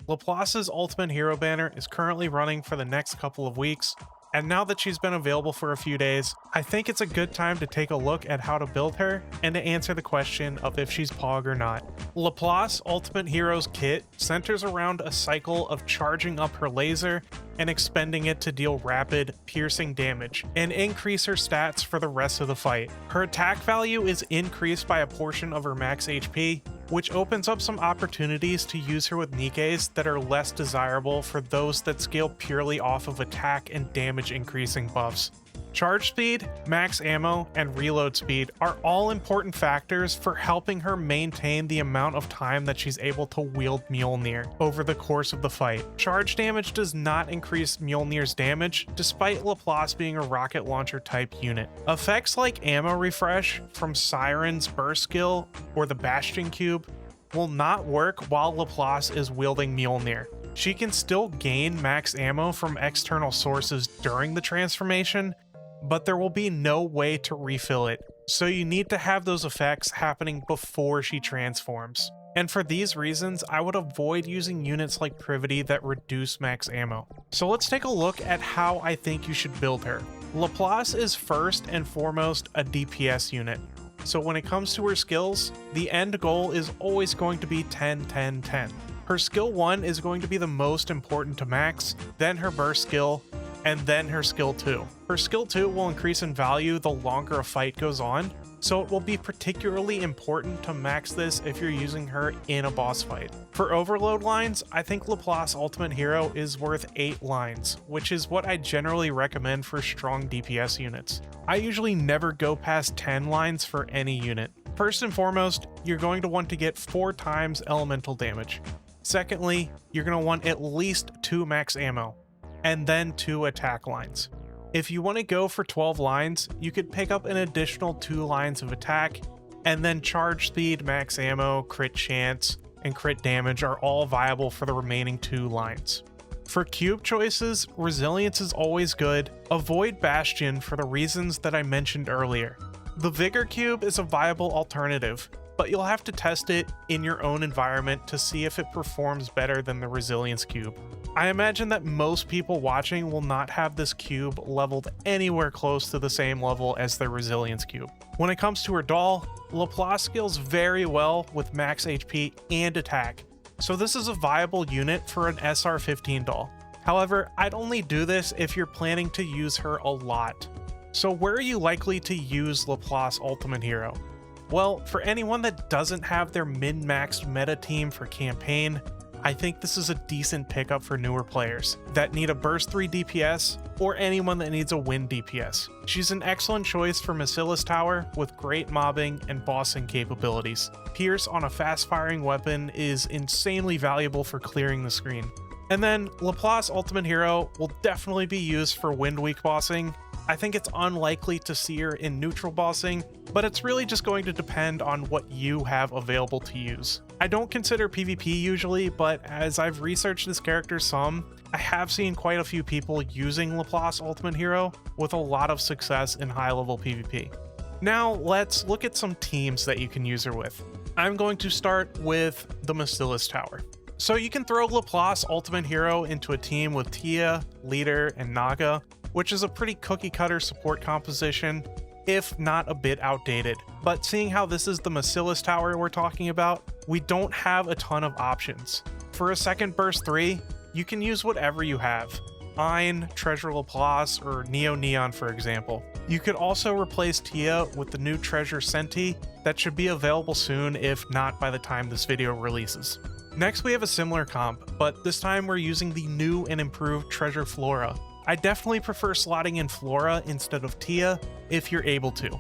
LAPLACE's Ultimate Hero banner is currently running for the next couple of weeks, and now that she's been available for a few days, I think it's a good time to take a look at how to build her and to answer the question of if she's Pog or not. LAPLACE Ultimate Hero's kit centers around a cycle of charging up her laser and expending it to deal rapid, piercing damage, and increase her stats for the rest of the fight. Her attack value is increased by a portion of her max HP, which opens up some opportunities to use her with Nikkes that are less desirable for those that scale purely off of attack and damage increasing buffs. Charge speed, max ammo, and reload speed are all important factors for helping her maintain the amount of time that she's able to wield Mjolnir over the course of the fight. Charge damage does not increase Mjolnir's damage, despite LAPLACE being a rocket launcher type unit. Effects like ammo refresh from Siren's burst skill or the Bastion cube will not work while LAPLACE is wielding Mjolnir. She can still gain max ammo from external sources during the transformation, but there will be no way to refill it, so you need to have those effects happening before she transforms. And for these reasons, I would avoid using units like Privity that reduce max ammo. So let's take a look at how I think you should build her. LAPLACE is first and foremost a DPS unit. So when it comes to her skills, the end goal is always going to be 10, 10, 10. Her skill 1 is going to be the most important to max, then her burst skill, and then her skill 2. Her skill 2 will increase in value the longer a fight goes on, so it will be particularly important to max this if you're using her in a boss fight. For overload lines, I think LAPLACE Ultimate Hero is worth 8 lines, which is what I generally recommend for strong DPS units. I usually never go past 10 lines for any unit. First and foremost, you're going to want to get 4 times elemental damage. Secondly, you're going to want at least 2 max ammo, and then 2 attack lines. If you want to go for 12 lines, you could pick up an additional 2 lines of attack, and then charge speed, max ammo, crit chance, and crit damage are all viable for the remaining 2 lines. For cube choices, resilience is always good. Avoid Bastion for the reasons that I mentioned earlier. The Vigor cube is a viable alternative, but you'll have to test it in your own environment to see if it performs better than the Resilience cube. I imagine that most people watching will not have this cube leveled anywhere close to the same level as the Resilience cube. When it comes to her doll, LAPLACE scales very well with max HP and attack, so this is a viable unit for an SR15 doll. However, I'd only do this if you're planning to use her a lot. So where are you likely to use LAPLACE Ultimate Hero? Well, for anyone that doesn't have their min-maxed meta team for campaign, I think this is a decent pickup for newer players that need a burst 3 DPS or anyone that needs a win DPS. She's an excellent choice for Basilis Tower with great mobbing and bossing capabilities. Pierce on a fast-firing weapon is insanely valuable for clearing the screen. And then LAPLACE Ultimate Hero will definitely be used for Wind Weak bossing. I think it's unlikely to see her in neutral bossing, but it's really just going to depend on what you have available to use. I don't consider PvP usually, but as I've researched this character some, I have seen quite a few people using LAPLACE Ultimate Hero with a lot of success in high-level PvP. Now let's look at some teams that you can use her with. I'm going to start with the Basilis Tower. So you can throw LAPLACE Ultimate Hero into a team with Tia, Leader, and Naga, which is a pretty cookie-cutter support composition, if not a bit outdated. But seeing how this is the Basilis Tower we're talking about, we don't have a ton of options. For a second burst 3, you can use whatever you have. Ein, Treasure LAPLACE, or Neo Neon for example. You could also replace Tia with the new Treasure Senti that should be available soon, if not by the time this video releases. Next we have a similar comp, but this time we're using the new and improved Treasure Flora. I definitely prefer slotting in Flora instead of Tia if you're able to.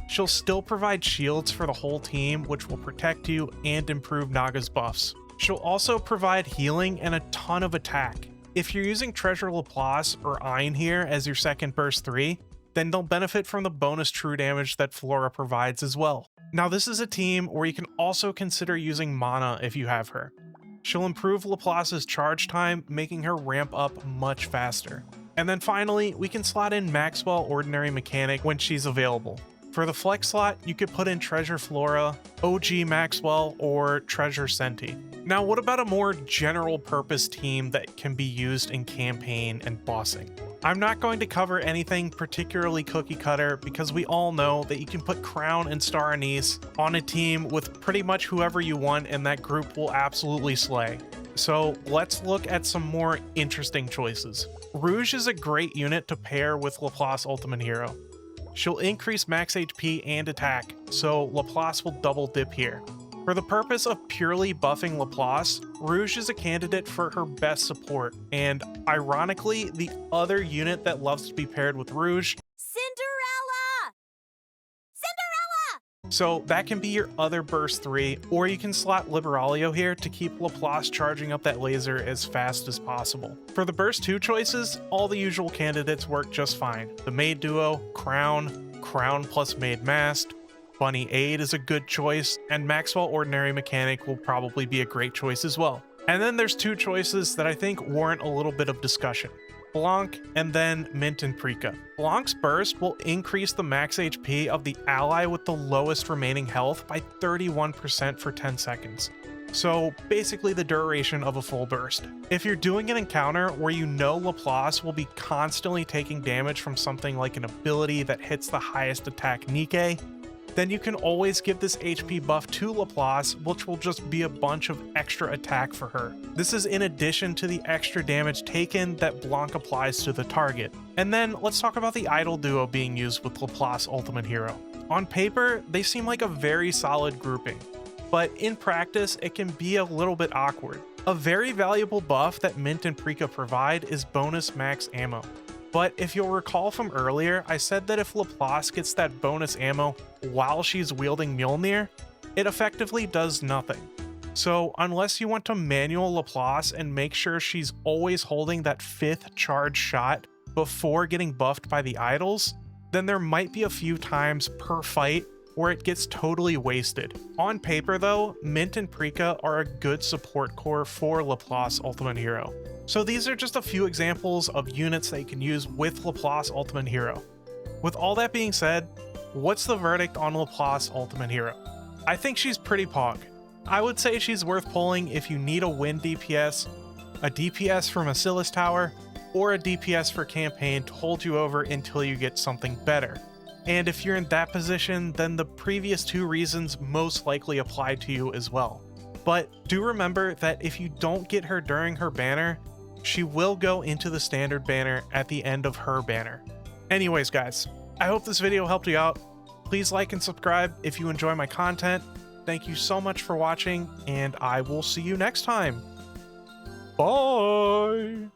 She'll still provide shields for the whole team, which will protect you and improve Naga's buffs. She'll also provide healing and a ton of attack. If you're using Treasure LAPLACE or Ein here as your second burst 3, then they'll benefit from the bonus true damage that Flora provides as well. Now this is a team where you can also consider using Mana if you have her. She'll improve LAPLACE's charge time, making her ramp up much faster. And then finally, we can slot in Maxwell Ordinary Mechanic when she's available. For the flex slot, you could put in Treasure Flora, OG Maxwell, or Treasure Senti. Now, what about a more general purpose team that can be used in campaign and bossing? I'm not going to cover anything particularly cookie cutter because we all know that you can put Crown and Star Anise on a team with pretty much whoever you want and that group will absolutely slay. So let's look at some more interesting choices. Rouge is a great unit to pair with LAPLACE Ultimate Hero. She'll increase max HP and attack, so LAPLACE will double dip here. For the purpose of purely buffing LAPLACE, Rouge is a candidate for her best support, and ironically, the other unit that loves to be paired with Rouge, Cinderella! Cinderella! So that can be your other burst 3, or you can slot Liberalio here to keep LAPLACE charging up that laser as fast as possible. For the burst 2 choices, all the usual candidates work just fine. The Maid Duo, Crown, Crown plus Maid Mast, Bunny Aid is a good choice, and Maxwell Ordinary Mechanic will probably be a great choice as well. And then there's 2 choices that I think warrant a little bit of discussion. Blanc, and then Mint and Prika. Blanc's burst will increase the max HP of the ally with the lowest remaining health by 31% for 10 seconds. So basically the duration of a full burst. If you're doing an encounter where you know LAPLACE will be constantly taking damage from something like an ability that hits the highest attack NIKKE, then you can always give this HP buff to LAPLACE, which will just be a bunch of extra attack for her. This is in addition to the extra damage taken that Blanc applies to the target. And then let's talk about the idol duo being used with LAPLACE Ultimate Hero. On paper, they seem like a very solid grouping, but in practice, it can be a little bit awkward. A very valuable buff that Mint and Prika provide is bonus max ammo. But if you'll recall from earlier, I said that if LAPLACE gets that bonus ammo while she's wielding Mjolnir, it effectively does nothing. So unless you want to manual LAPLACE and make sure she's always holding that 5th charge shot before getting buffed by the idols, then there might be a few times per fight where it gets totally wasted. On paper though, Mint and Prika are a good support core for LAPLACE Ultimate Hero. So these are just a few examples of units that you can use with LAPLACE Ultimate Hero. With all that being said, what's the verdict on LAPLACE Ultimate Hero? I think she's pretty pog. I would say she's worth pulling if you need a win DPS, a DPS from a Silas Tower, or a DPS for campaign to hold you over until you get something better. And if you're in that position, then the previous 2 reasons most likely apply to you as well. But do remember that if you don't get her during her banner, she will go into the standard banner at the end of her banner. Anyways guys, I hope this video helped you out. Please like and subscribe if you enjoy my content. Thank you so much for watching, and I will see you next time. Bye!